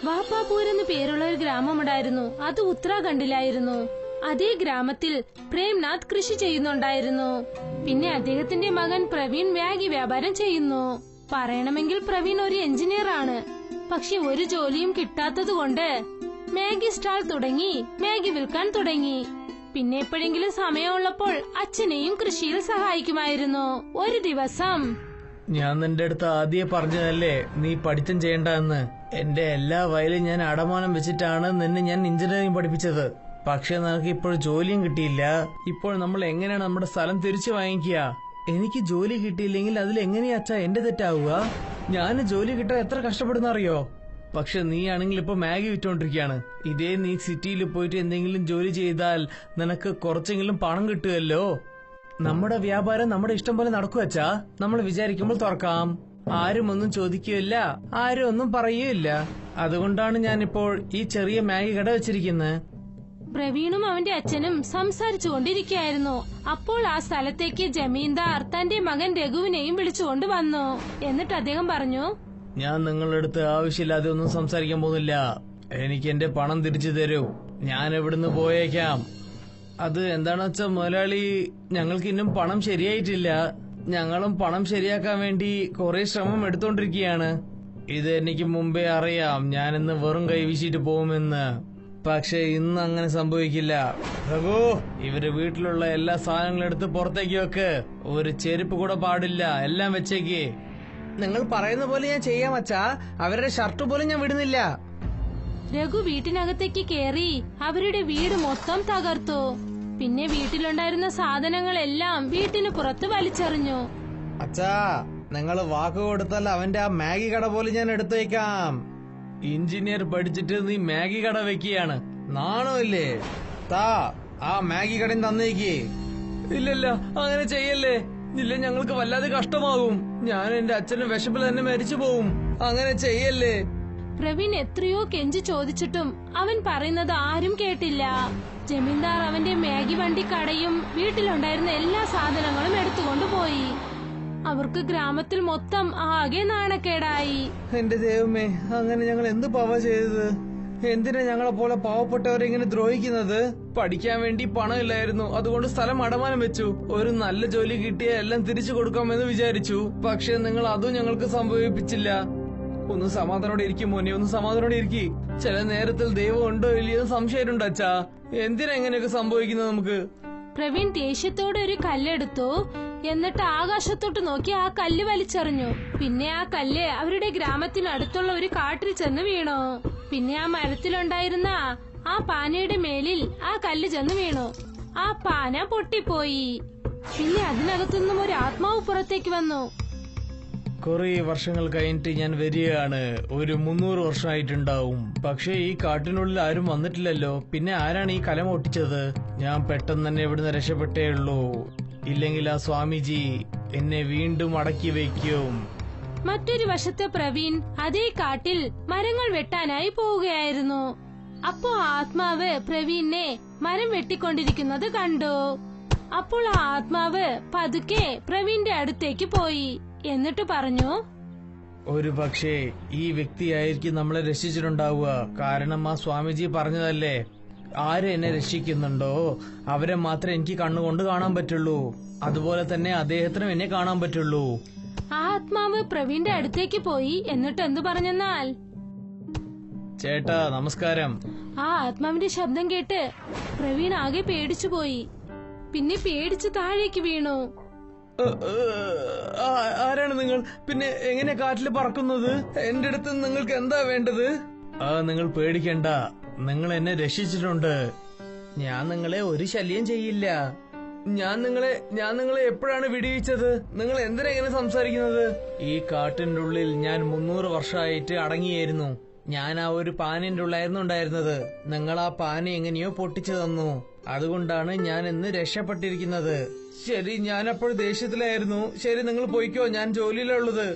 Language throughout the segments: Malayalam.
വാപ്പാപൂർ എന്ന് പേരുള്ള ഒരു ഗ്രാമമുണ്ടായിരുന്നു. അത് ഉത്തരാഖണ്ഡിലായിരുന്നു. അതേ ഗ്രാമത്തിൽ പ്രേംനാഥ് കൃഷി ചെയ്യുന്നുണ്ടായിരുന്നു. പിന്നെ അദ്ദേഹത്തിന്റെ മകൻ പ്രവീൺ മാഗി വ്യാപാരം ചെയ്യുന്നു. പറയണമെങ്കിൽ പ്രവീൺ ഒരു എഞ്ചിനീയർ ആണ്. പക്ഷെ ഒരു ജോലിയും കിട്ടാത്തതുകൊണ്ട് മാഗി സ്റ്റാൾ തുടങ്ങി മാഗി വിൽക്കാൻ തുടങ്ങി. പിന്നെ എപ്പോഴെങ്കിലും സമയമുള്ളപ്പോൾ അച്ഛനെയും കൃഷിയിൽ സഹായിക്കുമായിരുന്നു. ഒരു ദിവസം, ഞാൻ നിന്റെ അടുത്ത് ആദ്യം പറഞ്ഞതല്ലേ നീ പഠിത്തം ചെയ്യണ്ട എന്ന്. എന്റെ എല്ലാ വയലും ഞാൻ അടമാനം വെച്ചിട്ടാണ് നിന്നെ ഞാൻ എഞ്ചിനീയറിംഗ് പഠിപ്പിച്ചത്. പക്ഷെ നിനക്ക് ഇപ്പോൾ ജോലിയും കിട്ടിയില്ല. ഇപ്പോൾ നമ്മൾ എങ്ങനെയാണ് നമ്മുടെ സ്ഥലം തിരിച്ചു വാങ്ങിക്കുക? എനിക്ക് ജോലി കിട്ടിയില്ലെങ്കിൽ അതിൽ എങ്ങനെയാ അച്ഛാ എന്റെ തെറ്റാവുക? ഞാൻ ജോലി കിട്ടാൻ എത്ര കഷ്ടപ്പെടുന്ന അറിയോ? പക്ഷെ നീ ആണെങ്കിൽ ഇപ്പൊ മാഗി വിറ്റോണ്ടിരിക്കുകയാണ്. ഇതേ നീ സിറ്റിയിൽ പോയിട്ട് എന്തെങ്കിലും ജോലി ചെയ്താൽ നിനക്ക് കുറച്ചെങ്കിലും പണം കിട്ടുമല്ലോ. നമ്മുടെ വ്യാപാരം നമ്മുടെ ഇഷ്ടം പോലെ നടക്കുവച്ചാ. നമ്മൾ വിചാരിക്കുമ്പോൾ തുറക്കാം. ആരും ഒന്നും ചോദിക്കുകയില്ല, ആരും ഒന്നും പറയുകയില്ല. അതുകൊണ്ടാണ് ഞാനിപ്പോൾ ഈ ചെറിയ മാഗി കട വെച്ചിരിക്കുന്നത്. പ്രവീണും അവന്റെ അച്ഛനും സംസാരിച്ചു കൊണ്ടിരിക്കുകയായിരുന്നു. അപ്പോൾ ആ സ്ഥലത്തേക്ക് ജമീന്ദാർ തന്റെ മകൻ രഘുവിനെയും വിളിച്ചുകൊണ്ട് വന്നു. എന്നിട്ട് അദ്ദേഹം പറഞ്ഞു, ഞാൻ നിങ്ങളുടെ അടുത്ത് ആവശ്യമില്ലാതെ ഒന്നും സംസാരിക്കാൻ പോകുന്നില്ല. എനിക്ക് എന്റെ പണം തിരിച്ചു തരൂ. ഞാൻ ഇവിടുന്ന് പോയേക്കാം. അത് എന്താണെന്ന് വെച്ചാ മുതലാളി, ഞങ്ങൾക്ക് ഇന്നും പണം ശരിയായിട്ടില്ല. ഞങ്ങളും പണം ശരിയാക്കാൻ വേണ്ടി കുറെ ശ്രമം എടുത്തോണ്ടിരിക്കുകയാണ്. ഇത് എനിക്ക് മുമ്പേ അറിയാം, ഞാനിന്ന് വെറും കൈവീശിട്ട് പോകുമെന്ന്. പക്ഷെ ഇന്ന് അങ്ങനെ സംഭവിക്കില്ല. രഘു, ഇവര് വീട്ടിലുള്ള എല്ലാ സാധനങ്ങളും എടുത്ത് പുറത്തേക്ക് വെക്ക്. ഒരു ചെരുപ്പ് കൂടെ പാടില്ല, എല്ലാം വെച്ചേക്ക്. നിങ്ങൾ പറയുന്ന പോലെ ഞാൻ ചെയ്യാം അച്ഛാ. അവരുടെ ഷർട്ട് പോലും ഞാൻ വിടുന്നില്ല. രഘു വീട്ടിനകത്തേക്ക് കേറി അവരുടെ വീട് മൊത്തം തകർത്തു. പിന്നെ വീട്ടിലുണ്ടായിരുന്ന സാധനങ്ങളെല്ലാം വീട്ടിന് പുറത്ത് വലിച്ചെറിഞ്ഞു. അച്ഛാ, നിങ്ങൾ വാക്ക് കൊടുത്താൽ അവന്റെ ആ മാഗി കട പോലും ഞാൻ എടുത്തു വയ്ക്കാം. എഞ്ചിനീയർ പഠിച്ചിട്ട് നീ മാഗി കട വെക്കുകയാണ്. നാണമില്ലേ? താ ആ മാഗി കടയും തന്നേക്ക്. ഇല്ലല്ല, അങ്ങനെ ചെയ്യല്ലേ. ഇല്ല, ഞങ്ങൾക്ക് വല്ലാതെ കഷ്ടമാകും. ഞാൻ എന്റെ അച്ഛന്റെ വിശപ്പിൽ തന്നെ മരിച്ചു പോവും. അങ്ങനെ ചെയ്യല്ലേ. പ്രവീൺ എത്രയോ കെഞ്ചി ചോദിച്ചിട്ടും അവൻ പറയുന്നത് ആരും കേട്ടില്ല. ജമീന്ദാർ അവന്റെ മാഗി വണ്ടി കടയും വീട്ടിലുണ്ടായിരുന്ന എല്ലാ സാധനങ്ങളും എടുത്തുകൊണ്ട് പോയി. അവർക്ക് ഗ്രാമത്തിൽ മൊത്തം ആകെ നാണക്കേടായി. എന്റെ ദൈവമേ, അങ്ങനെ ഞങ്ങൾ എന്ത് പാവ ചെയ്തത്? എന്തിനാ ഞങ്ങളെ പോലെ പാവപ്പെട്ടവരെ ഇങ്ങനെ ദ്രോഹിക്കുന്നത്? പഠിക്കാൻ വേണ്ടി പണമില്ലായിരുന്നു, അതുകൊണ്ട് സ്ഥലം അടമാനം വെച്ചു. ഒരു നല്ല ജോലി കിട്ടിയാൽ എല്ലാം തിരിച്ചു കൊടുക്കാമെന്ന് വിചാരിച്ചു. പക്ഷെ നിങ്ങൾ അതും ഞങ്ങൾക്ക് സംഭവിപ്പിച്ചില്ല. ഒന്ന് സമാധാനോടെ ഇരിക്കും മോനെ, ഒന്ന് സമാധാനോടെ ഇരിക്കും. ചില നേരത്തിൽ ദൈവം ഉണ്ടോ ഇല്ലയോ സംശയമുണ്ട് അച്ഛാ. എന്തിനാ എങ്ങനെയൊക്കെ സംഭവിക്കുന്നത് നമുക്ക്? പ്രവീൺ ദേഷ്യത്തോടെ ഒരു കല്ലെടുത്തു. എന്നിട്ട് ആകാശത്തോട്ട് നോക്കി ആ കല്ല് വലിച്ചെറിഞ്ഞു. പിന്നെ ആ കല്ല് അവരുടെ ഗ്രാമത്തിനടുത്തുള്ള ഒരു കാട്ടിൽ ചെന്ന് വീണു. പിന്നെ ആ മരത്തിലുണ്ടായിരുന്ന ആ പാനയുടെ മേലിൽ ആ കല്ല് ചെന്ന് വീണു. ആ പാന പൊട്ടിപ്പോയി. പിന്നെ അതിനകത്തുനിന്നും ഒരു ആത്മാവ് പുറത്തേക്ക് വന്നു. കുറെ വർഷങ്ങൾ കഴിഞ്ഞിട്ട് ഞാൻ വരികയാണ്. ഒരു 300 വർഷമായിട്ടുണ്ടാവും. പക്ഷെ ഈ കാട്ടിനുള്ളിൽ ആരും വന്നിട്ടില്ലല്ലോ. പിന്നെ ആരാണ് ഈ കലം ഒട്ടിച്ചത്? ഞാൻ പെട്ടെന്ന് തന്നെ ഇവിടുന്ന് രക്ഷപ്പെട്ടേ ഉള്ളൂ. ഇല്ലെങ്കിൽ ആ സ്വാമിജി എന്നെ വീണ്ടും അടക്കി വയ്ക്കും. മറ്റൊരു വശത്തെ പ്രവീൺ അതേ കാട്ടിൽ മരങ്ങൾ വെട്ടാനായി പോവുകയായിരുന്നു. അപ്പോ ആത്മാവ് പ്രവീണിനെ മരം വെട്ടിക്കൊണ്ടിരിക്കുന്നത് കണ്ടു. അപ്പോൾ ആ ആത്മാവ് പതുക്കെ പ്രവീണിന്റെ അടുത്തേക്ക് പോയി. എന്നിട്ട് പറഞ്ഞു, ഒരു പക്ഷേ ഈ വ്യക്തിയായിരിക്കും നമ്മളെ രക്ഷിച്ചിട്ടുണ്ടാവുക. കാരണം ആ സ്വാമിജി പറഞ്ഞതല്ലേ, ആര് എന്നെ രക്ഷിക്കുന്നുണ്ടോ അവരെ മാത്രമേ എനിക്ക് കണ്ണുകൊണ്ട് കാണാൻ പറ്റുള്ളൂ. അതുപോലെ തന്നെ അദ്ദേഹത്തിനും എന്നെ കാണാൻ പറ്റുള്ളൂ. ആ ആത്മാവ് പ്രവീണിന്റെ അടുത്തേക്ക് പോയി. എന്നിട്ട് എന്തു പറഞ്ഞെന്നാൽ, ചേട്ടാ നമസ്കാരം. ആ ആത്മാവിന്റെ ശബ്ദം കേട്ട് പ്രവീൺ ആകെ പേടിച്ചുപോയി. പിന്നെ പേടിച്ച് താഴേക്ക് വീണു. ആരാണ് നിങ്ങൾ? പിന്നെ എങ്ങനെ കാറ്റിൽ പറക്കുന്നത്? എന്റെ അടുത്ത് നിങ്ങൾക്ക് എന്താ വേണ്ടത്? നിങ്ങൾ പേടിക്കണ്ട, നിങ്ങൾ എന്നെ രക്ഷിച്ചിട്ടുണ്ട്. ഞാൻ നിങ്ങളെ ഒരു ശല്യം ചെയ്യില്ല. ഞാൻ നിങ്ങളെ എപ്പോഴാണ് വിടിയിച്ചത്? നിങ്ങൾ എന്തിനാ ഇങ്ങനെ സംസാരിക്കുന്നത്? ഈ കാട്ടിന്റെ ഉള്ളിൽ ഞാൻ 300 വർഷമായിട്ട് അടങ്ങിയായിരുന്നു. ഞാൻ ആ ഒരു പാനിന്റെ ഉള്ളായിരുന്നു ഉണ്ടായിരുന്നത്. നിങ്ങൾ ആ പാനി എങ്ങനെയോ പൊട്ടിച്ചു തന്നു. അതുകൊണ്ടാണ് ഞാൻ ഇന്ന് രക്ഷപ്പെട്ടിരിക്കുന്നത്. ശരി, ഞാനപ്പോൾ ദേഷ്യത്തിലായിരുന്നു. ശരി, നിങ്ങൾ പോയിക്കോ, ഞാൻ ജോലിയിലുള്ളത്.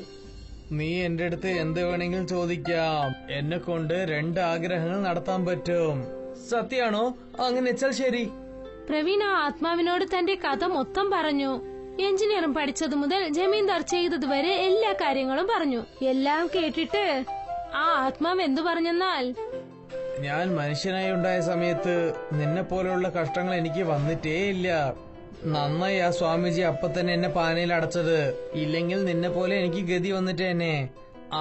നീ എന്റെ അടുത്ത് എന്ത് വേണമെങ്കിലും ചോദിക്കാം. എന്നെ കൊണ്ട് 2 ആഗ്രഹങ്ങൾ നടത്താൻ പറ്റും. സത്യാണോ? അങ്ങനെ വെച്ചാൽ ശരി. പ്രവീൺ ആ ആത്മാവിനോട് തന്റെ കഥ മൊത്തം പറഞ്ഞു. എഞ്ചിനീയറിംഗ് പഠിച്ചതു മുതൽ ജമീന്ദാർ ചെയ്തതുവരെ എല്ലാ കാര്യങ്ങളും പറഞ്ഞു. എല്ലാം കേട്ടിട്ട് ആ ആത്മാവ് എന്തു പറഞ്ഞെന്നാൽ, ഞാൻ മനുഷ്യനായി ഉണ്ടായ സമയത്ത് നിന്നെ പോലെയുള്ള കഷ്ടങ്ങൾ എനിക്ക് വന്നിട്ടേ ഇല്ല. നന്നായി ആ സ്വാമിജി അപ്പൊ തന്നെ എന്നെ പാനയിൽ അടച്ചത്. ഇല്ലെങ്കിൽ നിന്നെ പോലെ എനിക്ക് ഗതി വന്നിട്ടേനെ.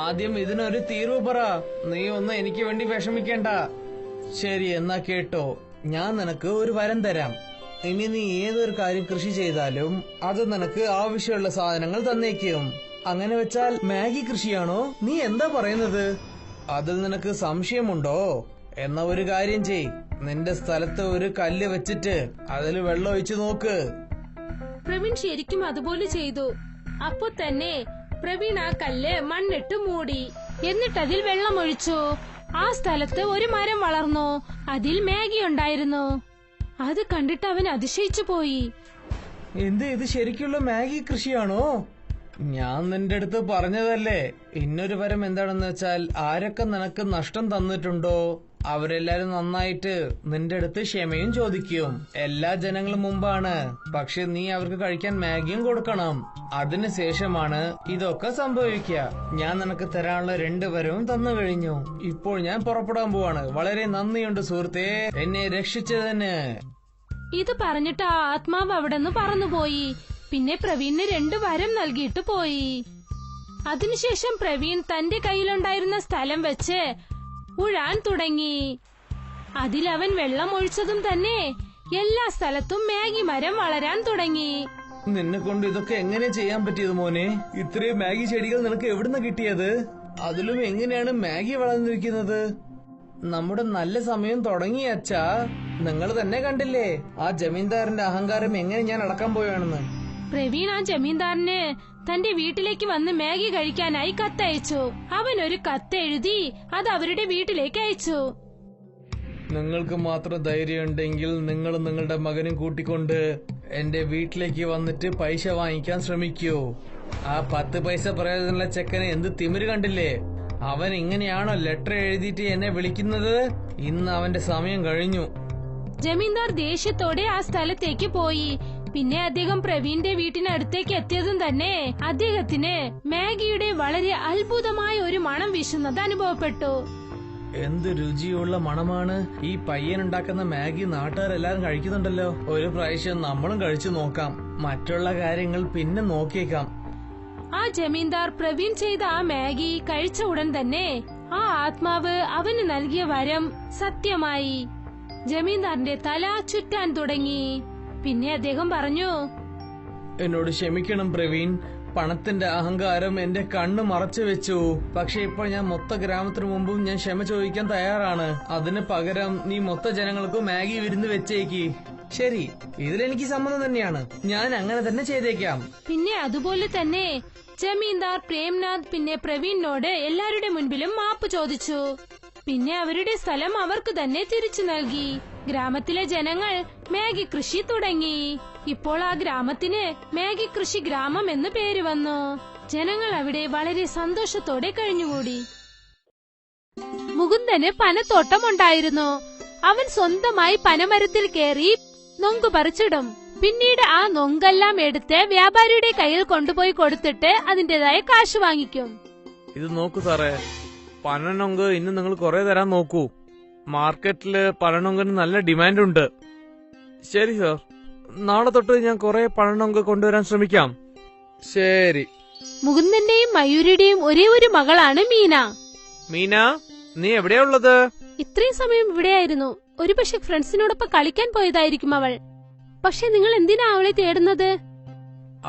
ആദ്യം ഇതിനൊരു തീർവ് പറ. നീ ഒന്ന് എനിക്ക് വേണ്ടി വിഷമിക്കേണ്ട. ശരി, എന്നാ കേട്ടോ, ഞാൻ നിനക്ക് ഒരു വരം തരാം. ഇനി നീ ഏതൊരു കാര്യം കൃഷി ചെയ്താലും അത് നിനക്ക് ആവശ്യമുള്ള സാധനങ്ങൾ തന്നേക്കും. അങ്ങനെ വെച്ചാൽ മാഗി കൃഷിയാണോ? നീ എന്താ പറയുന്നത്? അതിൽ നിനക്ക് സംശയമുണ്ടോ? എന്നാ ഒരു കാര്യം ചെയ്, നിന്റെ സ്ഥലത്ത് ഒരു കല്ല് വെച്ചിട്ട് അതിൽ വെള്ളം ഒഴിച്ചു നോക്ക്. പ്രവീൺ ശരിക്കും അതുപോലെ ചെയ്തു. അപ്പൊ തന്നെ പ്രവീൺ ആ കല്ല് മണ്ണിട്ട് മൂടി. എന്നിട്ട് അതിൽ വെള്ളം ഒഴിച്ചു. ആ സ്ഥലത്ത് ഒരു മരം വളർന്നു. അതിൽ മാഗി ഉണ്ടായിരുന്നു. അത് കണ്ടിട്ട് അവൻ അതിശയിച്ചു പോയി. ഇത് ശരിക്കുള്ള മാഗി കൃഷിയാണോ? ഞാൻ നിന്റെ അടുത്ത് പറഞ്ഞതല്ലേ. ഇന്നൊരു വരം എന്താണെന്ന് വെച്ചാൽ, ആരൊക്കെ നിനക്ക് നഷ്ടം തന്നിട്ടുണ്ടോ അവരെല്ലാരും നന്നായിട്ട് നിന്റെ അടുത്ത് ക്ഷമയും ചോദിക്കും. എല്ലാ ജനങ്ങളും മുമ്പാണ്. പക്ഷെ നീ അവർക്ക് കഴിക്കാൻ മാഗിയും കൊടുക്കണം. അതിനുശേഷമാണ് ഇതൊക്കെ സംഭവിക്കുക. ഞാൻ നിനക്ക് തരാനുള്ള 2 വരവും തന്നു കഴിഞ്ഞു. ഇപ്പോൾ ഞാൻ പുറപ്പെടാൻ പോവാണ്. വളരെ നന്ദിയുണ്ട് സുഹൃത്തേ, എന്നെ രക്ഷിച്ചതിന്. ഇത് പറഞ്ഞിട്ട് ആ ആത്മാവ് അവിടെ നിന്ന് പറന്നുപോയി. പിന്നെ പ്രവീണിന് 2 വരം നൽകിയിട്ട് പോയി. അതിനുശേഷം പ്രവീൺ തന്റെ കയ്യിലുണ്ടായിരുന്ന സ്ഥലം വെച്ച് ഉഴാൻ തുടങ്ങി. അതിലവൻ വെള്ളം ഒഴിച്ചതും തന്നെ എല്ലാ സ്ഥലത്തും മാഗി മരം വളരാൻ തുടങ്ങി. നിന്നെ കൊണ്ട് ഇതൊക്കെ എങ്ങനെ ചെയ്യാൻ പറ്റിയത് മോനെ? ഇത്രയും മാഗി ചെടികൾ നിനക്ക് എവിടുന്ന് കിട്ടിയത്? അതിലും എങ്ങനെയാണ് മാഗി വളർന്നിരിക്കുന്നത്? നമ്മുടെ നല്ല സമയം തുടങ്ങി അച്ഛാ. നിങ്ങൾ തന്നെ കണ്ടില്ലേ ആ ജമീന്ദാറിന്റെ അഹങ്കാരം എങ്ങനെ ഞാൻ അടക്കാൻ പോയാണെന്ന്. പ്രവീൺ ആ ജമീന്ദാറിന് തന്റെ വീട്ടിലേക്ക് വന്ന് മാഗി കഴിക്കാനായി കത്തയച്ചു. അവൻ ഒരു കത്തെഴുതി അത് അവരുടെ വീട്ടിലേക്ക് അയച്ചു. നിങ്ങൾക്ക് മാത്രം ധൈര്യമുണ്ടെങ്കിൽ നിങ്ങളും നിങ്ങളുടെ മകനും കൂട്ടിക്കൊണ്ട് എന്റെ വീട്ടിലേക്ക് വന്നിട്ട് പൈസ വാങ്ങിക്കാൻ ശ്രമിക്കൂ. ആ 10 പൈസ പ്രയോജനമുള്ള ചെക്കന് എന്ത് തിമിര് കണ്ടില്ലേ? അവൻ ഇങ്ങനെയാണോ ലെറ്റർ എഴുതിയിട്ട് എന്നെ വിളിക്കുന്നത്? ഇന്ന് അവന്റെ സമയം കഴിഞ്ഞു. ജമീന്ദാർ ദേഷ്യത്തോടെ ആ സ്ഥലത്തേക്ക് പോയി. പിന്നെ അദ്ദേഹം പ്രവീണിന്റെ വീട്ടിനടുത്തേക്ക് എത്തിയതും തന്നെ അദ്ദേഹത്തിന് മാഗിയുടെ വളരെ അത്ഭുതമായ ഒരു മണം വീശുന്നത് അനുഭവപ്പെട്ടു. എന്ത് രുചിയുള്ള മണമാണ്! ഈ പയ്യനുണ്ടാക്കുന്ന മാഗി നാട്ടുകാരെല്ലാരും കഴിക്കുന്നുണ്ടല്ലോ. ഒരു പ്രാവശ്യം നമ്മളും കഴിച്ചു നോക്കാം. മറ്റുള്ള കാര്യങ്ങൾ പിന്നെ നോക്കിയേക്കാം. ആ ജമീന്ദാർ പ്രവീൺ ചെയ്ത ആ മാഗി കഴിച്ച ഉടൻ തന്നെ ആ ആത്മാവ് അവന് നൽകിയ വരം സത്യമായി. ജമീന്ദാറിന്റെ തല ചുറ്റാൻ തുടങ്ങി. പിന്നെ അദ്ദേഹം പറഞ്ഞു, എന്നോട് ക്ഷമിക്കണം പ്രവീൺ. പണത്തിന്റെ അഹങ്കാരം എന്റെ കണ്ണ് മറച്ചു വെച്ചു. പക്ഷെ ഇപ്പോൾ ഞാൻ മൊത്ത ഗ്രാമത്തിനു മുമ്പും ഞാൻ ക്ഷമ ചോദിക്കാൻ തയ്യാറാണ്. അതിന് പകരം നീ മൊത്ത ജനങ്ങൾക്ക് മാഗി വിരുന്ന് വെച്ചേക്ക്. ശരി, ഇതിലെനിക്ക് സമ്മതം തന്നെയാണ്. ഞാൻ അങ്ങനെ തന്നെ ചെയ്തേക്കാം. പിന്നെ അതുപോലെ തന്നെ ജമീന്ദാർ പ്രേംനാഥ് പിന്നെ പ്രവീണിനോട് എല്ലാവരുടെ മുൻപിലും മാപ്പ് ചോദിച്ചു. പിന്നെ അവരുടെ സ്ഥലം അവർക്ക് തന്നെ തിരിച്ചു നൽകി. ഗ്രാമത്തിലെ ജനങ്ങൾ മാഗി കൃഷി തുടങ്ങി. ഇപ്പോൾ ആ ഗ്രാമത്തിന് മാഗി കൃഷി ഗ്രാമം എന്ന് പേര് വന്നു. ജനങ്ങൾ അവിടെ വളരെ സന്തോഷത്തോടെ കഴിഞ്ഞുകൂടി. മുകുന്ദന് പനത്തോട്ടം ഉണ്ടായിരുന്നു. അവൻ സ്വന്തമായി പനമരത്തിൽ കയറി നൊങ്ക് പറിച്ചിടും. പിന്നീട് ആ നൊങ്കെല്ലാം എടുത്ത് വ്യാപാരിയുടെ കയ്യിൽ കൊണ്ടുപോയി കൊടുത്തിട്ട് അതിന്റേതായ കാശ് വാങ്ങിക്കും. ഇത് നോക്കൂ സാറേ, പനനൊങ്ക് ഇന്ന് നിങ്ങൾ കുറെ തരാൻ നോക്കൂ. മാർക്കറ്റില് പനനൊങ്കിന് നല്ല ഡിമാൻഡ് ഉണ്ട്. ശരി സാർ, നാളെ തൊട്ട് ഞാൻ കുറെ പനനൊങ്ക് കൊണ്ടുവരാൻ ശ്രമിക്കാം. ശരി. മുകുന്ദന്റെയും മയൂരിയുടെയും ഒരേ ഒരു മകളാണ് മീന. മീന, നീ എവിടെയാ ഉള്ളത്? ഇത്രയും സമയം ഇവിടെയായിരുന്നു. ഒരു പക്ഷെ ഫ്രണ്ട്സിനോടൊപ്പം കളിക്കാൻ പോയതായിരിക്കും അവൾ. പക്ഷെ നിങ്ങൾ എന്തിനാ അവളെ തേടുന്നത്?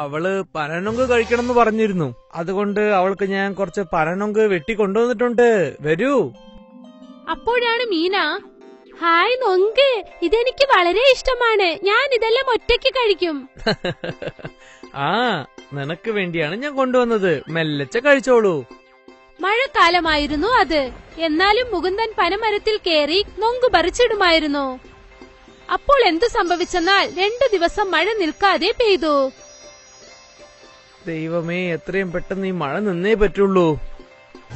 അവള് പനനൊങ്ക് കഴിക്കണമെന്ന് പറഞ്ഞിരുന്നു. അതുകൊണ്ട് അവൾക്ക് ഞാൻ കുറച്ച് പനനൊങ്ക് വെട്ടി കൊണ്ടുവന്നിട്ടുണ്ട്. വരൂ. അപ്പോഴാണ് മീന, ഹായ് നൊങ്ക്, ഇതെനിക്ക് വളരെ ഇഷ്ടമാണ്. ഞാൻ ഇതെല്ലാം ഒറ്റയ്ക്ക് കഴിക്കും. ആ, നിനക്ക് വേണ്ടിയാണ് ഞാൻ കൊണ്ടുവന്നത്. മെല്ലച്ച കഴിച്ചോളൂ. മഴക്കാലമായിരുന്നു അത്. എന്നാലും മുകുന്ദൻ പനമരത്തിൽ കയറി നൊങ്ക് പറിച്ചിടുമായിരുന്നു. അപ്പോൾ എന്തു സംഭവിച്ചെന്നാൽ 2 ദിവസം മഴ നിൽക്കാതെ പെയ്തു. ദൈവമേ, എത്രയും പെട്ടെന്ന് ഈ മഴ നിന്നേ പറ്റുള്ളൂ.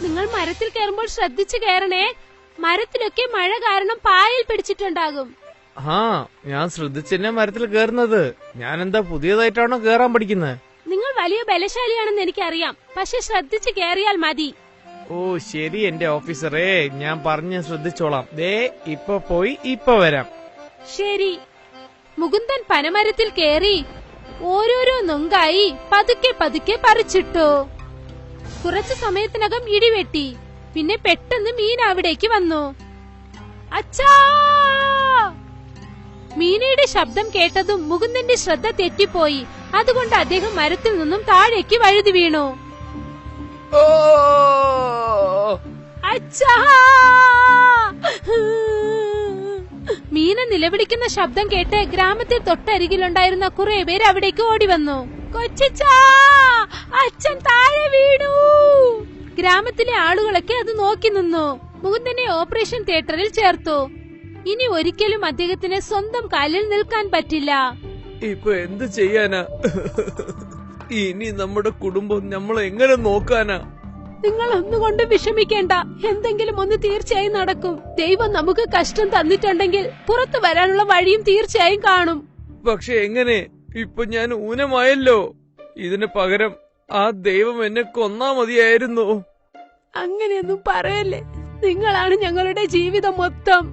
നിങ്ങൾ മരത്തിൽ കയറുമ്പോൾ ശ്രദ്ധിച്ചു കയറണേ. മരത്തിലൊക്കെ മഴ കാരണം പായൽ പിടിച്ചിട്ടുണ്ടാകും. ആ, ഞാൻ ശ്രദ്ധിച്ചെന്നെ മരത്തിൽ കയറുന്നത്. ഞാൻ എന്താ പുതിയതായിട്ടാണോ കയറാൻ പഠിക്കുന്നത്? നിങ്ങൾ വലിയ ബലശാലിയാണെന്ന് എനിക്കറിയാം. പക്ഷെ ശ്രദ്ധിച്ചു കയറിയാൽ മതി. ഓ ശരി എന്റെ ഓഫീസറേ, ഞാൻ പറഞ്ഞ് ശ്രദ്ധിച്ചോളാം. ദേ ഇപ്പൊ പോയി ഇപ്പൊ വരാം. ശരി. മുകുന്ദൻ പനമരത്തിൽ കേറി ഓരോരോ നൊങ്കായി പതുക്കെ പതുക്കെ പറിച്ചിട്ടു. കുറച്ചു സമയത്തിനകം ഇടിവെട്ടി. പിന്നെ പെട്ടെന്ന് മീന അവിടേക്ക് വന്നു. അച്ഛാ! മീനയുടെ ശബ്ദം കേട്ടതും മുകുന്ദന്റെ ശ്രദ്ധ തെറ്റിപ്പോയി. അതുകൊണ്ട് അദ്ദേഹം മരത്തിൽ നിന്നും താഴേക്ക് വഴുതി വീണു. അച്ഛാ! മീന നിലവിളിക്കുന്ന ശബ്ദം കേട്ട് ഗ്രാമത്തിൽ തൊട്ടരികിലുണ്ടായിരുന്ന കുറെ പേര് അവിടേക്ക് ഓടി വന്നു. കൊച്ചച്ചാ, അച്ഛൻ താഴെ വീണു. ഗ്രാമത്തിലെ ആളുകളൊക്കെ അത് നോക്കി നിന്നു. മുകുന്ദനെ ഓപ്പറേഷൻ തിയേറ്ററിൽ ചേർത്തു. ഇനി ഒരിക്കലും അദ്ദേഹത്തിന് സ്വന്തം കാലിൽ നിൽക്കാൻ പറ്റില്ല. ഇപ്പൊ എന്ത് ചെയ്യാനാ? ഇനി നമ്മുടെ കുടുംബം നമ്മൾ എങ്ങനെ നോക്കാനാ? നിങ്ങൾ ഒന്നുകൊണ്ട് വിഷമിക്കേണ്ട. എന്തെങ്കിലും ഒന്ന് തീർച്ചയായും നടക്കും. ദൈവം നമുക്ക് കഷ്ടം തന്നിട്ടുണ്ടെങ്കിൽ പുറത്തു വരാനുള്ള വഴിയും തീർച്ചയായും കാണും. പക്ഷെ എങ്ങനെ? ഇപ്പൊ ഞാൻ ഊനമായല്ലോ. ഇതിന് പകരം ആ ദൈവം എന്നെ കൊന്നാ മതിയായിരുന്നു. അങ്ങനെയൊന്നും പറയല്ലേ. നിങ്ങളാണ് ഞങ്ങളുടെ ജീവിതം മൊത്തം.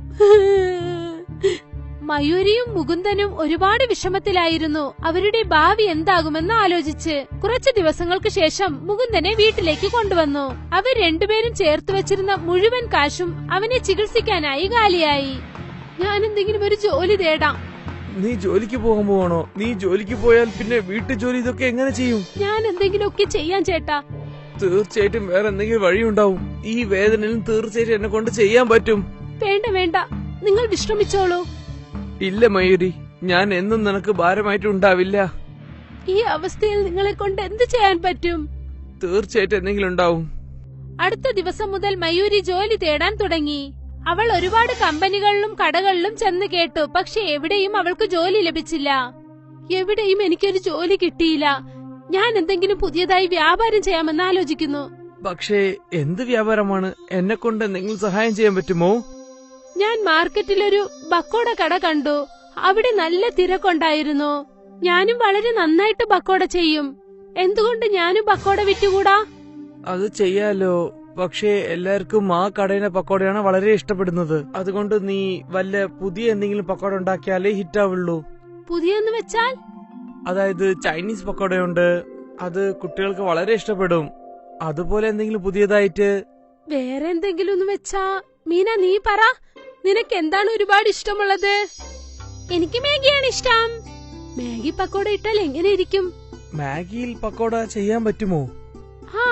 മയൂരിയും മുകുന്ദനും ഒരുപാട് വിഷമത്തിലായിരുന്നു. അവരുടെ ഭാവി എന്താകുമെന്ന് ആലോചിച്ച്. കുറച്ചു ദിവസങ്ങൾക്ക് ശേഷം മുകുന്ദനെ വീട്ടിലേക്ക് കൊണ്ടുവന്നു. അവർ രണ്ടുപേരും ചേർത്ത് വെച്ചിരുന്ന മുഴുവൻ കാശും അവനെ ചികിത്സിക്കാനായി കാലിയായി. ഞാൻ എന്തെങ്കിലും ഒരു ജോലി തേടാം. നീ ജോലിക്ക് പോകാൻ പോവാണോ? നീ ജോലിക്ക് പോയാൽ പിന്നെ വീട്ടു ജോലി ഇതൊക്കെ എങ്ങനെ ചെയ്യും? ഞാൻ എന്തെങ്കിലുമൊക്കെ ചെയ്യാൻ ചേട്ടാ. തീർച്ചയായിട്ടും വേറെ എന്തെങ്കിലും വഴിയുണ്ടാവും. ഈ വേദനയിലും തീർച്ചയായിട്ടും എന്നെ കൊണ്ട് ചെയ്യാൻ പറ്റും. വേണ്ട വേണ്ട, നിങ്ങൾ വിശ്രമിച്ചോളൂ. ഇല്ല മയൂരി, ഞാൻ എന്നും നിനക്ക് ഭാരമായിട്ടുണ്ടാവില്ല. ഈ അവസ്ഥയിൽ നിങ്ങളെ കൊണ്ട് എന്ത് ചെയ്യാൻ പറ്റും? തീർച്ചയായിട്ടും എന്തെങ്കിലും ഉണ്ടാവും. അടുത്ത ദിവസം മുതൽ മയൂരി ജോലി തേടാൻ തുടങ്ങി. അവൾ ഒരുപാട് കമ്പനികളിലും കടകളിലും ചെന്ന് കേട്ടു. പക്ഷെ എവിടെയും അവൾക്ക് ജോലി ലഭിച്ചില്ല. എവിടെയും എനിക്കൊരു ജോലി കിട്ടിയില്ല. ഞാൻ എന്തെങ്കിലും പുതിയതായി വ്യാപാരം ചെയ്യാമെന്ന് ആലോചിക്കുന്നു. പക്ഷേ എന്ത് വ്യാപാരമാണ്? എന്നെ കൊണ്ട് എന്തെങ്കിലും സഹായം ചെയ്യാൻ പറ്റുമോ? ഞാൻ മാർക്കറ്റിലൊരു ബക്കോട കട കണ്ടു. അവിടെ നല്ല തിരക്കുണ്ടായിരുന്നു. ഞാനും വളരെ നന്നായിട്ട് ബക്കോട ചെയ്യും. എന്തുകൊണ്ട് ഞാനും ബക്കോട വിറ്റുകൂടാ? അത് ചെയ്യാലോ. പക്ഷേ എല്ലാവർക്കും ആ കടയിലെ പക്കോടയാണ് വളരെ ഇഷ്ടപ്പെടുന്നത്. അതുകൊണ്ട് നീ വല്ല പുതിയ എന്തെങ്കിലും പക്കോട ഉണ്ടാക്കിയാലേ ഹിറ്റാവുള്ളൂ. പുതിയെന്ന് വെച്ചാൽ? അതായത് ചൈനീസ് പക്കോടയുണ്ട്. അത് കുട്ടികൾക്ക് വളരെ ഇഷ്ടപ്പെടും. അതുപോലെ എന്തെങ്കിലും പുതിയതായിട്ട്. വേറെ എന്തെങ്കിലും ഒന്ന് വെച്ചാ? മീന, നീ പറ. നിനക്ക് എന്താണ് ഒരുപാട് ഇഷ്ടമുള്ളത്? എനിക്ക് മാഗിയാണ് ഇഷ്ടം. മാഗി പക്കോട ഇട്ടാൽ എങ്ങനെ ഇരിക്കും? മാഗിയിൽ പക്കോട ചെയ്യാൻ പറ്റുമോ? ഹാ,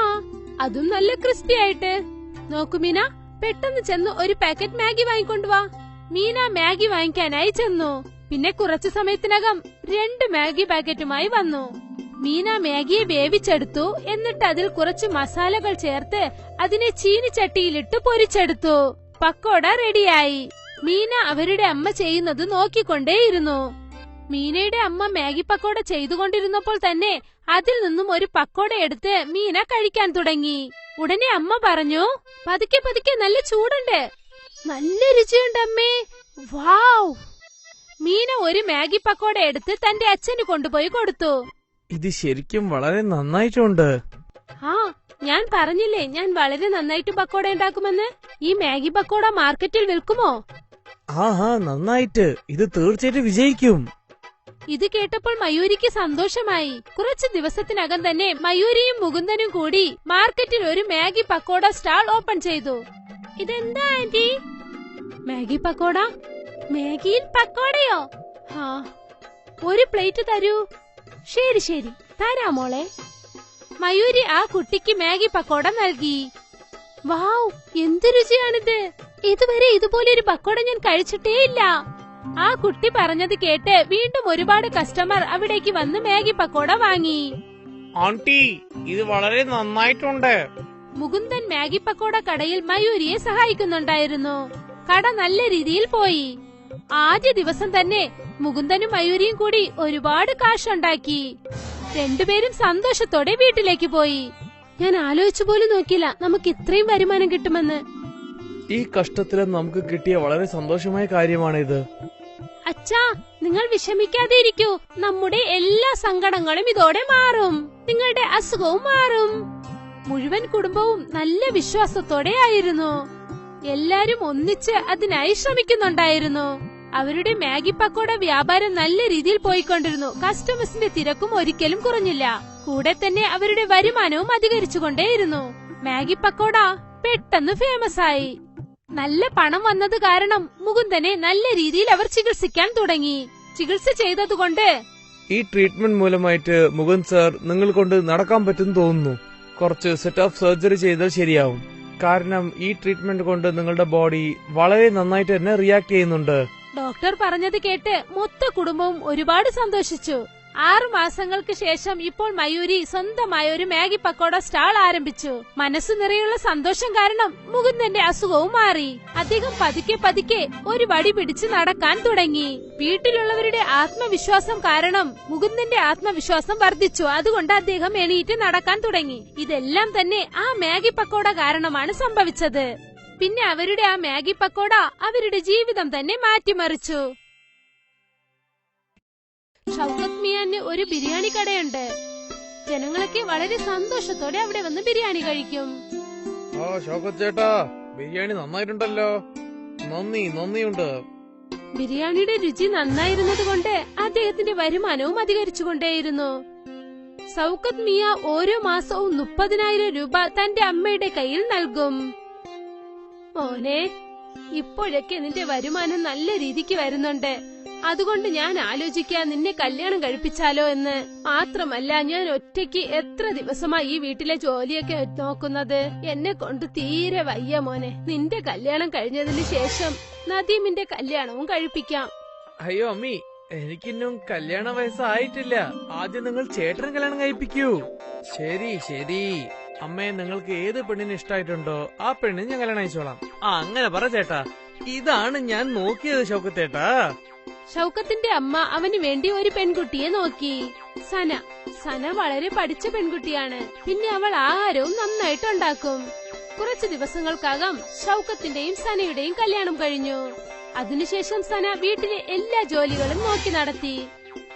അതും നല്ല ക്രിസ്പി ആയിട്ട്. നോക്കൂ മീന, പെട്ടെന്ന് ചെന്ന് ഒരു പാക്കറ്റ് മാഗി വാങ്ങിക്കൊണ്ടുവാ. മീന മാഗി വാങ്ങിക്കാനായി ചെന്നു. പിന്നെ കുറച്ചു സമയത്തിനകം 2 മാഗി പാക്കറ്റുമായി വന്നു. മീന മാഗിയെ വേവിച്ചെടുത്തു. എന്നിട്ട് അതിൽ കുറച്ച് മസാലകൾ ചേർത്ത് അതിനെ ചീനിച്ചട്ടിയിലിട്ട് പൊരിച്ചെടുത്തു. പക്കോട റെഡിയായി. മീന അവരുടെ അമ്മ ചെയ്യുന്നത് നോക്കിക്കൊണ്ടേയിരുന്നു. മീനയുടെ അമ്മ മാഗി പക്കോട ചെയ്തുകൊണ്ടിരുന്നപ്പോൾ തന്നെ അതിൽ നിന്നും ഒരു പക്കോട എടുത്ത് മീന കഴിക്കാൻ തുടങ്ങി. ഉടനെ അമ്മ പറഞ്ഞു, പതുക്കെ പതുക്കെ, നല്ല ചൂടുണ്ട്. നല്ല രുചിയുണ്ട് അമ്മേ. വാവ്! മീന ഒരു മാഗി പക്കോട എടുത്ത് തന്റെ അച്ഛന് കൊണ്ടുപോയി കൊടുത്തു. ഇത് ശരിക്കും വളരെ നന്നായിട്ടുണ്ട്. ആ, ഞാൻ പറഞ്ഞില്ലേ ഞാൻ വളരെ നന്നായിട്ട് പക്കോട ഉണ്ടാക്കുമെന്ന്. ഈ മാഗി പക്കോട മാർക്കറ്റിൽ വിൽക്കുമോ? ആഹാ, നന്നായിട്ട്. ഇത് തീർച്ചയായിട്ടും വിജയിക്കും. ഇത് കേട്ടപ്പോൾ മയൂരിക്ക് സന്തോഷമായി. കുറച്ചു ദിവസത്തിനകം തന്നെ മയൂരിയും മുകുന്ദനും കൂടി മാർക്കറ്റിൽ ഒരു മാഗി പക്കോട സ്റ്റാൾ ഓപ്പൺ ചെയ്തു. ഇതെന്താ ആന്റി? മാഗി പക്കോട? മാഗിയിൽ പക്കോടയോ? ആ, ഒരു പ്ലേറ്റ് തരൂ. ശരി ശരി, തരാമോളെ. മയൂരി ആ കുട്ടിക്ക് മാഗി പക്കോട നൽകി. വാവ്, എന്ത് രുചിയാണിത്! ഇതുവരെ ഇതുപോലെ ഒരു പക്കോട ഞാൻ കഴിച്ചിട്ടേ ഇല്ല. ആ കുട്ടി പറഞ്ഞത് കേട്ട് വീണ്ടും ഒരുപാട് കസ്റ്റമർ അവിടേക്ക് വന്ന് മാഗി പക്കോട വാങ്ങി. ആന്റി, ഇത് വളരെ നന്നായിട്ടുണ്ട്. മുകുന്ദൻ മാഗി പക്കോട കടയിൽ മയൂരിയെ സഹായിക്കുന്നുണ്ടായിരുന്നു. കട നല്ല രീതിയിൽ പോയി. ആദ്യ ദിവസം തന്നെ മുകുന്ദനും മയൂരിയും കൂടി ഒരുപാട് കാശുണ്ടാക്കി. രണ്ടുപേരും സന്തോഷത്തോടെ വീട്ടിലേക്ക് പോയി. ഞാൻ ആലോചിച്ചു പോലും നോക്കില്ല നമുക്ക് ഇത്രയും വരുമാനം കിട്ടുമെന്ന്. ഈ കഷ്ടത്തിലും നമുക്ക് കിട്ടിയ വളരെ സന്തോഷമായ കാര്യമാണിത്. അച്ഛാ, നിങ്ങൾ വിഷമിക്കാതെ ഇരിക്കൂ. നമ്മുടെ എല്ലാ സങ്കടങ്ങളും ഇതോടെ മാറും. നിങ്ങളുടെ അസുഖവും മാറും. മുഴുവൻ കുടുംബവും നല്ല വിശ്വാസത്തോടെ ആയിരുന്നു. എല്ലാരും ഒന്നിച്ച് അതിനായി ശ്രമിക്കുന്നുണ്ടായിരുന്നു. അവരുടെ മാഗി പക്കോട വ്യാപാരം നല്ല രീതിയിൽ പോയിക്കൊണ്ടിരുന്നു. കസ്റ്റമേഴ്സിന്റെ തിരക്കും ഒരിക്കലും കുറഞ്ഞില്ല. കൂടെ തന്നെ അവരുടെ വരുമാനവും അധികരിച്ചുകൊണ്ടേയിരുന്നു. മാഗി പക്കോട പെട്ടെന്ന് ഫേമസ് ആയി. നല്ല പണം വന്നത് കാരണം മുകുന്ദനെ നല്ല രീതിയിൽ അവർ ചികിത്സിക്കാൻ തുടങ്ങി. ചികിത്സ ചെയ്തതുകൊണ്ട് ഈ ട്രീറ്റ്മെന്റ് മൂലമായിട്ട് മുകുന്ദ് സാർ നിങ്ങൾ കൊണ്ട് നടക്കാൻ പറ്റും തോന്നുന്നു. കുറച്ച് സെറ്റ് ഓഫ് സർജറി ചെയ്താൽ ശരിയാവും. കാരണം ഈ ട്രീറ്റ്മെന്റ് കൊണ്ട് നിങ്ങളുടെ ബോഡി വളരെ നന്നായിട്ട് തന്നെ റിയാക്ട് ചെയ്യുന്നുണ്ട്. ഡോക്ടർ പറഞ്ഞത് കേട്ട് മൊത്ത കുടുംബവും ഒരുപാട് സന്തോഷിച്ചു. 6 മാസങ്ങൾക്ക് ശേഷം ഇപ്പോൾ മയൂരി സ്വന്തമായ ഒരു മാഗി പക്കോട സ്റ്റാൾ ആരംഭിച്ചു. മനസ്സു നിറയുള്ള സന്തോഷം കാരണം മുകുന്ദന്റെ അസുഖവും മാറി. അദ്ദേഹം പതുക്കെ പതുക്കെ ഒരു വടി പിടിച്ച് നടക്കാൻ തുടങ്ങി. വീട്ടിലുള്ളവരുടെ ആത്മവിശ്വാസം കാരണം മുകുന്ദന്റെ ആത്മവിശ്വാസം വർദ്ധിച്ചു. അതുകൊണ്ട് അദ്ദേഹം എണീറ്റ് നടക്കാൻ തുടങ്ങി. ഇതെല്ലാം തന്നെ ആ മാഗി പക്കോട കാരണമാണ് സംഭവിച്ചത്. പിന്നെ അവരുടെ ആ മാഗി പക്കോട അവരുടെ ജീവിതം തന്നെ മാറ്റിമറിച്ചു. ഷൗക്കത്ത് മിയാന് ഒരു ബിരിയാണി കടയുണ്ട്. ജനങ്ങളൊക്കെ വളരെ സന്തോഷത്തോടെ അവിടെ വന്ന് ബിരിയാണി കഴിക്കും. ഷൗക്കത്ത് ചേട്ടാ, ബിരിയാണി നന്നായിട്ടുണ്ടല്ലോ. നന്ദിയുണ്ട്. ബിരിയാണിയുടെ രുചി നന്നായിരുന്നത് കൊണ്ട് അദ്ദേഹത്തിന്റെ വരുമാനവും അധികരിച്ചുകൊണ്ടേയിരുന്നു. ഷൗക്കത്ത് മിയ ഓരോ മാസവും 30,000 രൂപ തന്റെ അമ്മയുടെ കയ്യിൽ നൽകും. മോനെ, ഇപ്പോഴൊക്കെ നിന്റെ വരുമാനം നല്ല രീതിക്ക് വരുന്നുണ്ട്. അതുകൊണ്ട് ഞാൻ ആലോചിക്കാൻ നിന്നെ കല്യാണം കഴിപ്പിച്ചാലോ എന്ന്. മാത്രമല്ല, ഞാൻ ഒറ്റയ്ക്ക് എത്ര ദിവസമായി ഈ വീട്ടിലെ ജോലിയൊക്കെ നോക്കുന്നത്. എന്നെ കൊണ്ട് തീരെ വയ്യ മോനെ. നിന്റെ കല്യാണം കഴിഞ്ഞതിന് ശേഷം നദീമിന്റെ കല്യാണവും കഴിപ്പിക്കാം. അയ്യോ അമ്മി, എനിക്കിന്നും കല്യാണ വയസ്സായിട്ടില്ല. ആദ്യം നിങ്ങൾ ചേട്ടന് കല്യാണം കഴിപ്പിക്കൂ. ശരി അമ്മേ, നിങ്ങൾക്ക് ഏത് പെണ്ണിന് ഇഷ്ടായിട്ടുണ്ടോ ആ പെണ്ണിന് ഞാൻ കല്യാണം അയച്ചോളാം. അങ്ങനെ പറ ചേട്ടാ. ഇതാണ് ഞാൻ നോക്കിയത് ഷൗക്കത്തേട്ടാ. ഷൗക്കത്തിന്റെ അമ്മ അവന് വേണ്ടി ഒരു പെൺകുട്ടിയെ നോക്കി. സന വളരെ പഠിച്ച പെൺകുട്ടിയാണ്. പിന്നെ അവൾ ആഹാരവും നന്നായിട്ട് ഉണ്ടാക്കും. കുറച്ചു ദിവസങ്ങൾക്കകം ഷൗക്കത്തിന്റെയും സനയുടെയും കല്യാണം കഴിഞ്ഞു. അതിനുശേഷം സന വീട്ടിലെ എല്ലാ ജോലികളും നോക്കി നടത്തി.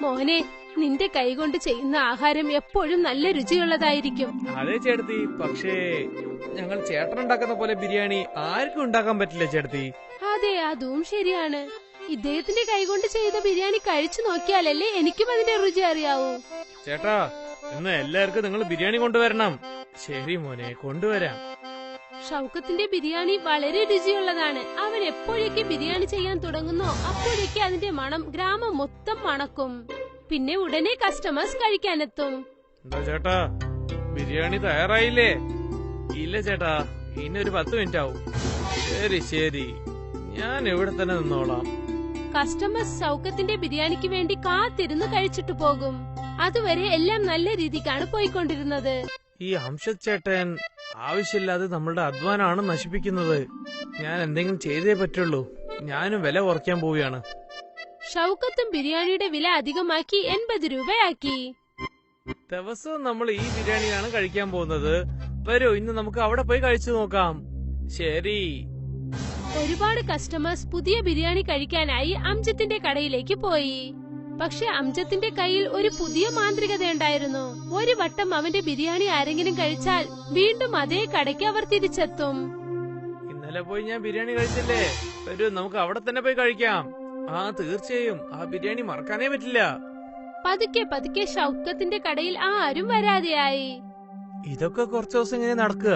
മോനെ, നിന്റെ കൈകൊണ്ട് ചെയ്യുന്ന ആഹാരം എപ്പോഴും നല്ല രുചിയുള്ളതായിരിക്കും. അതെ ചേട്ടത്തി, പക്ഷേ ഞങ്ങൾ ചേട്ടനുണ്ടാക്കുന്ന പോലെ ബിരിയാണി ആർക്കും ഉണ്ടാക്കാൻ പറ്റില്ല ചേട്ടത്തി. അതെ, അതും ശരിയാണ്. ഇദ്ദേഹത്തിന്റെ കൈകൊണ്ട് ചെയ്ത ബിരിയാണി കഴിച്ചു നോക്കിയാലല്ലേ എനിക്കും അതിന്റെ രുചി അറിയാവൂ. ചേട്ടാ, ഇന്ന് എല്ലാവർക്കും നിങ്ങൾ ബിരിയാണി കൊണ്ടുവരണം. ശരി മോനെ, കൊണ്ടുവരാം. ഷൗക്കത്തിന്റെ ബിരിയാണി വളരെ രുചിയുള്ളതാണ്. അവൻ എപ്പോഴേക്ക് ബിരിയാണി ചെയ്യാൻ തുടങ്ങുന്നോ അപ്പോഴേക്ക് അതിന്റെ മണം ഗ്രാമം മൊത്തം മണക്കും. പിന്നെ ഉടനെ കസ്റ്റമേഴ്സ് കഴിക്കാനെത്തും. എന്താ ചേട്ടാ, ബിരിയാണി തയ്യാറായില്ലേ? ഇല്ല ചേട്ടാ, ഇനി ഒരു 10 മിനിറ്റ് ആവും. ശരി, ഞാൻ ഇവിടെ തന്നെ നിന്നോളാം. കസ്റ്റമേഴ്സ് ഷൗക്കത്തിന്റെ ബിരിയാണിക്ക് വേണ്ടി കാത്തിരുന്ന് കഴിച്ചിട്ട് പോകും. അതുവരെ എല്ലാം നല്ല രീതിക്കാണ് പോയിക്കൊണ്ടിരുന്നത്. ഈ അംഷദ് ചേട്ടൻ ആവശ്യമില്ലാതെ നമ്മളുടെ അധ്വാനമാണ് നശിപ്പിക്കുന്നത്. ഞാൻ എന്തെങ്കിലും ചെയ്തേ പറ്റുള്ളൂ. ഞാനും വില കുറയ്ക്കാൻ പോവുകയാണ്. ഷൗക്കത്തും ബിരിയാണിയുടെ വില അധികമാക്കി 80 രൂപയാക്കി. ദിവസവും നമ്മൾ ഈ ബിരിയാണിയാണ് കഴിക്കാൻ പോകുന്നത്. വരൂ, ഇന്ന് നമുക്ക് അവിടെ പോയി കഴിച്ചു നോക്കാം. ശരി. ഒരുപാട് കസ്റ്റമേഴ്സ് പുതിയ ബിരിയാണി കഴിക്കാനായി അംജത്തിന്റെ കടയിലേക്ക് പോയി. പക്ഷെ അംജത്തിന്റെ കയ്യിൽ ഒരു പുതിയ മാന്ത്രികതയുണ്ടായിരുന്നു. ഒരു വട്ടം അവന്റെ ബിരിയാണി ആരെങ്കിലും കഴിച്ചാൽ വീണ്ടും അതേ കടയ്ക്ക് അവർ തിരിച്ചെത്തും. ഇന്നലെ പോയി ഞാൻ ബിരിയാണി കഴിച്ചില്ലേ? വരൂ, നമുക്ക് അവിടെ തന്നെ പോയി കഴിക്കാം. തീർച്ചയായും ആ ബിരിയാണി മറക്കാനേ പറ്റില്ല. പതുക്കെ ഷൗക്കത്തിന്റെ കടയിൽ ആരും വരാതെയായി. ഇതൊക്കെ കുറച്ചു ദിവസം ഇങ്ങനെ നടക്കുക.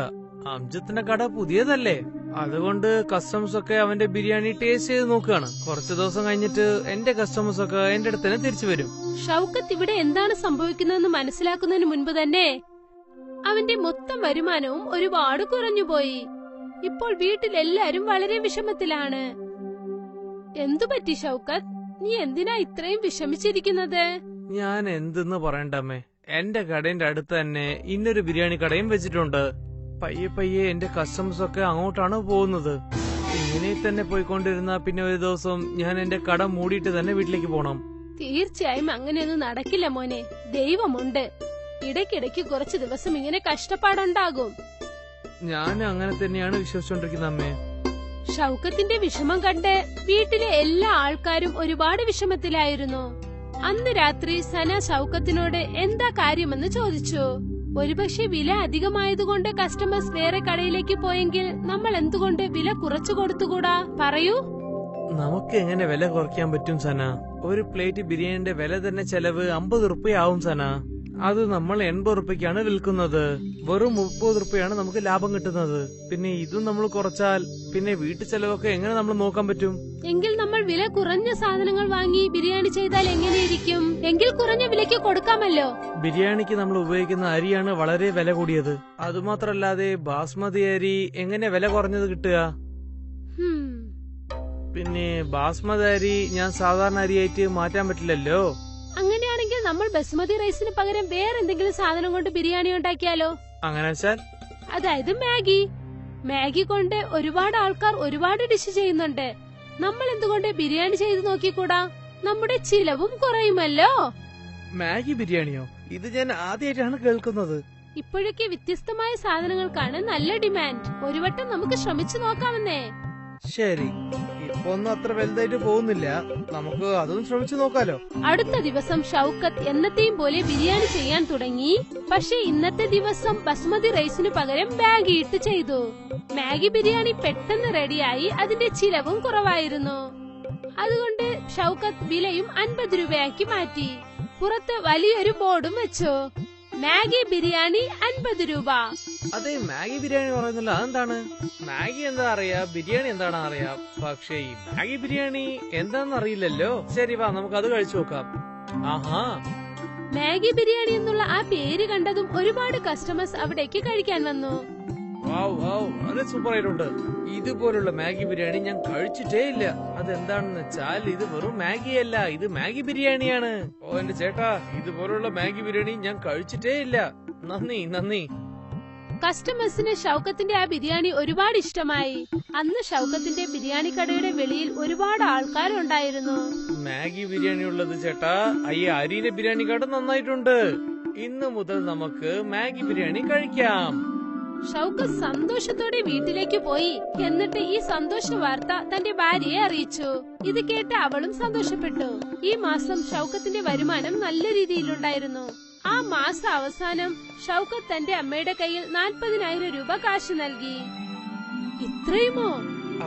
അംജത്തിന്റെ കട പുതിയതല്ലേ, അതുകൊണ്ട് കസ്റ്റമേഴ്സ് ഒക്കെ അവന്റെ ബിരിയാണി ടേസ്റ്റ് ചെയ്ത് നോക്കുകയാണ്. കുറച്ചു ദിവസം കഴിഞ്ഞിട്ട് എന്റെ കസ്റ്റമേഴ്സ് ഒക്കെ എന്റെ അടുത്ത് തന്നെ തിരിച്ചു വരും. ഷൗക്കത്ത് ഇവിടെ എന്താണ് സംഭവിക്കുന്നതെന്ന് മനസ്സിലാക്കുന്നതിന് മുൻപ് തന്നെ അവന്റെ മൊത്തം വരുമാനവും ഒരുപാട് കുറഞ്ഞുപോയി. ഇപ്പോൾ വീട്ടിലെല്ലാരും വളരെ വിഷമത്തിലാണ്. എന്തുപറ്റി ഷൗക്കത്ത്? നീ എന്തിനാ ഇത്രയും വിഷമിച്ചിരിക്കുന്നത്? ഞാൻ എന്തെന്ന് പറയണ്ടമ്മേ, എന്റെ കടയുടെ അടുത്ത് തന്നെ ഇന്നൊരു ബിരിയാണി കടയും വെച്ചിട്ടുണ്ട്. പയ്യെ എന്റെ കസ്റ്റമേഴ്സ് ഒക്കെ അങ്ങോട്ടാണ് പോകുന്നത്. ഇങ്ങനെ തന്നെ പോയിക്കൊണ്ടിരുന്ന പിന്നെ ഒരു ദിവസം ഞാൻ എന്റെ കട മൂടിയിട്ട് തന്നെ വീട്ടിലേക്ക് പോണം. തീർച്ചയായും അങ്ങനെയൊന്നും നടക്കില്ല മോനെ. ദൈവമുണ്ട്. ഇടയ്ക്കിടയ്ക്ക് കുറച്ചു ദിവസം ഇങ്ങനെ കഷ്ടപ്പാടുണ്ടാകും. ഞാൻ അങ്ങനെ തന്നെയാണ് വിശ്വസിച്ചോണ്ടിരിക്കുന്നത് അമ്മേ. ഷൗക്കത്തിന്റെ വിഷമം കണ്ട് വീട്ടിലെ എല്ലാ ആൾക്കാരും ഒരുപാട് വിഷമത്തിലായിരുന്നു. അന്ന് രാത്രി സന ഷൗക്കത്തിനോട് എന്താ കാര്യമെന്ന് ചോദിച്ചു. ഒരുപക്ഷെ വില അധികമായതുകൊണ്ട് കസ്റ്റമേഴ്സ് വേറെ കടയിലേക്ക് പോയെങ്കിൽ നമ്മൾ എന്തുകൊണ്ട് വില കുറച്ചു കൊടുത്തുകൂടാ? പറയൂ. നമുക്ക് എങ്ങനെ വില കുറയ്ക്കാൻ പറ്റും സന? ഒരു പ്ലേറ്റ് ബിരിയാണിന്റെ വില തന്നെ ചെലവ് 50 റുപ്യ ആവും സന. അത് നമ്മൾ 80 റുപ്യക്കാണ് വിൽക്കുന്നത്. വെറും 30 റുപ്യാണ് നമുക്ക് ലാഭം കിട്ടുന്നത്. പിന്നെ ഇതും നമ്മൾ കുറച്ചാൽ പിന്നെ വീട്ടു ചെലവൊക്കെ എങ്ങനെ നമ്മൾ നോക്കാൻ പറ്റും? എങ്കിൽ നമ്മൾ വില കുറഞ്ഞ സാധനങ്ങൾ വാങ്ങി ബിരിയാണി ചെയ്താൽ എങ്ങനെയിരിക്കും? എങ്കിൽ കുറഞ്ഞ വിലയ്ക്ക് കൊടുക്കാമല്ലോ. ബിരിയാണിക്ക് നമ്മൾ ഉപയോഗിക്കുന്ന അരിയാണ് വളരെ വില കൂടിയത്. അതുമാത്രല്ലാതെ ബാസ്മതി അരി എങ്ങനെ വില കുറഞ്ഞത് കിട്ടുക? പിന്നെ ബാസ്മതി അരി ഞാൻ സാധാരണ അരിയായിട്ട് മാറ്റാൻ പറ്റില്ലല്ലോ. അങ്ങനെയാണെങ്കിൽ നമ്മൾ ബസ്മതി റൈസിന് പകരം വേറെ എന്തെങ്കിലും സാധനം കൊണ്ട് ബിരിയാണി ഉണ്ടാക്കിയാലോ? അങ്ങനെ വെച്ചാൽ? അതായത് മാഗി. മാഗി കൊണ്ട് ഒരുപാട് ആൾക്കാർ ഒരുപാട് ഡിഷ് ചെയ്യുന്നുണ്ട്. നമ്മൾ എന്തുകൊണ്ട് ബിരിയാണി ചെയ്ത് നോക്കിക്കൂടാ? നമ്മുടെ ചിലവും കുറയുമല്ലോ. മാഗി ബിരിയാണിയോ? ഇത് ഞാൻ ആദ്യമായിട്ടാണ് കേൾക്കുന്നത്. ഇപ്പോഴൊക്കെ വ്യത്യസ്തമായ സാധനങ്ങൾക്കാണ് നല്ല ഡിമാൻഡ്. ഒരു വട്ടം നമുക്ക് ശ്രമിച്ചു നോക്കാമെന്നേ. ശരി, ഇപ്പൊ ഒന്നും അത്ര വലുതായിട്ട് പോകുന്നില്ല. നമുക്ക് അതും ശ്രമിച്ചു നോക്കാലോ. അടുത്ത ദിവസം ഷൌക്കത്ത് എന്നത്തെയും പോലെ ബിരിയാണി ചെയ്യാൻ തുടങ്ങി. പക്ഷെ ഇന്നത്തെ ദിവസം ബസ്മതി റൈസിനു പകരം മാഗി ഇട്ട് ചെയ്തു. മാഗി ബിരിയാണി പെട്ടെന്ന് റെഡിയായി. അതിന്റെ ചിലവും കുറവായിരുന്നു. അതുകൊണ്ട് ഷൌക്കത്ത് വിലയും 50 രൂപയാക്കി മാറ്റി. പുറത്ത് വലിയൊരു ബോർഡും വെച്ചു. മാഗി ബിരിയാണി 50 രൂപ. അതെ, മാഗി ബിരിയാണി പറയുന്നില്ല. അതെന്താണ്? മാഗി എന്താ അറിയാ, ബിരിയാണി എന്താണെന്ന് അറിയാം. പക്ഷേ ഈ മാഗി ബിരിയാണി എന്താണെന്ന് അറിയില്ലല്ലോ. ശരി, വാ നമുക്ക് അത് കഴിച്ചു നോക്കാം. ആഹാ, മാഗി ബിരിയാണി എന്നുള്ള ആ പേര് കണ്ടതും ഒരുപാട് കസ്റ്റമേഴ്സ് അവിടേക്ക് കഴിക്കാൻ വന്നു. വളരെ സൂപ്പർ ആയിട്ടുണ്ട്. ഇതുപോലുള്ള മാഗി ബിരിയാണി ഞാൻ കഴിച്ചിട്ടേ ഇല്ല. അതെന്താണെന്ന് വെച്ചാൽ ഇത് വെറും മാഗിയല്ല, ഇത് മാഗി ബിരിയാണിയാണ്. ഓ എന്റെ ചേട്ടാ, ഇതുപോലുള്ള മാഗി ബിരിയാണി ഞാൻ കഴിച്ചിട്ടേ ഇല്ല. നന്ദി. കസ്റ്റമേഴ്സിന് ഷൌക്കത്തിന്റെ ആ ബിരിയാണി ഒരുപാട് ഇഷ്ടമായി. അന്ന് ഷൌക്കത്തിന്റെ ബിരിയാണി കടയുടെ വെളിയിൽ ഒരുപാട് ആൾക്കാരുണ്ടായിരുന്നു. മാഗി ബിരിയാണി ഉള്ളത് ചേട്ടാ, ഈ അരിയുടെ ബിരിയാണി കട നന്നായിട്ടുണ്ട്. ഇന്ന് മുതൽ നമുക്ക് മാഗി ബിരിയാണി കഴിക്കാം. ഷൌക്കത്ത് സന്തോഷത്തോടെ വീട്ടിലേക്ക് പോയി. എന്നിട്ട് ഈ സന്തോഷ വാർത്ത തന്റെ ഭാര്യയെ അറിയിച്ചു. ഇത് കേട്ട് അവളും സന്തോഷപ്പെട്ടു. ഈ മാസം ഷൌക്കത്തിന്റെ വരുമാനം നല്ല രീതിയിലുണ്ടായിരുന്നു. ആ മാസ അവസാനം ഷൌക്കത്ത് തന്റെ അമ്മയുടെ കയ്യിൽ 40,000 രൂപ കാശ് നൽകി. ഇത്രയുമോ?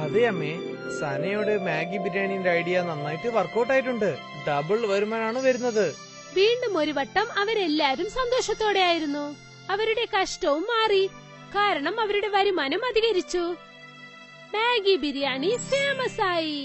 അതെ അമ്മേ, സനയുടെ മാഗി ബിരിയാണിന്റെ ഐഡിയ നന്നായിട്ട് വർക്കൗട്ട് ആയിട്ടുണ്ട്. ഡബിൾ വരുമാനമാണ് വരുന്നത്. വീണ്ടും ഒരു വട്ടം അവരെല്ലാരും സന്തോഷത്തോടെയായിരുന്നു. അവരുടെ കഷ്ടവും മാറി. കാരണം അവരുടെ വരുമാനം അധികരിച്ചു. മാഗി ബിരിയാണി ഫേമസ് ആയി.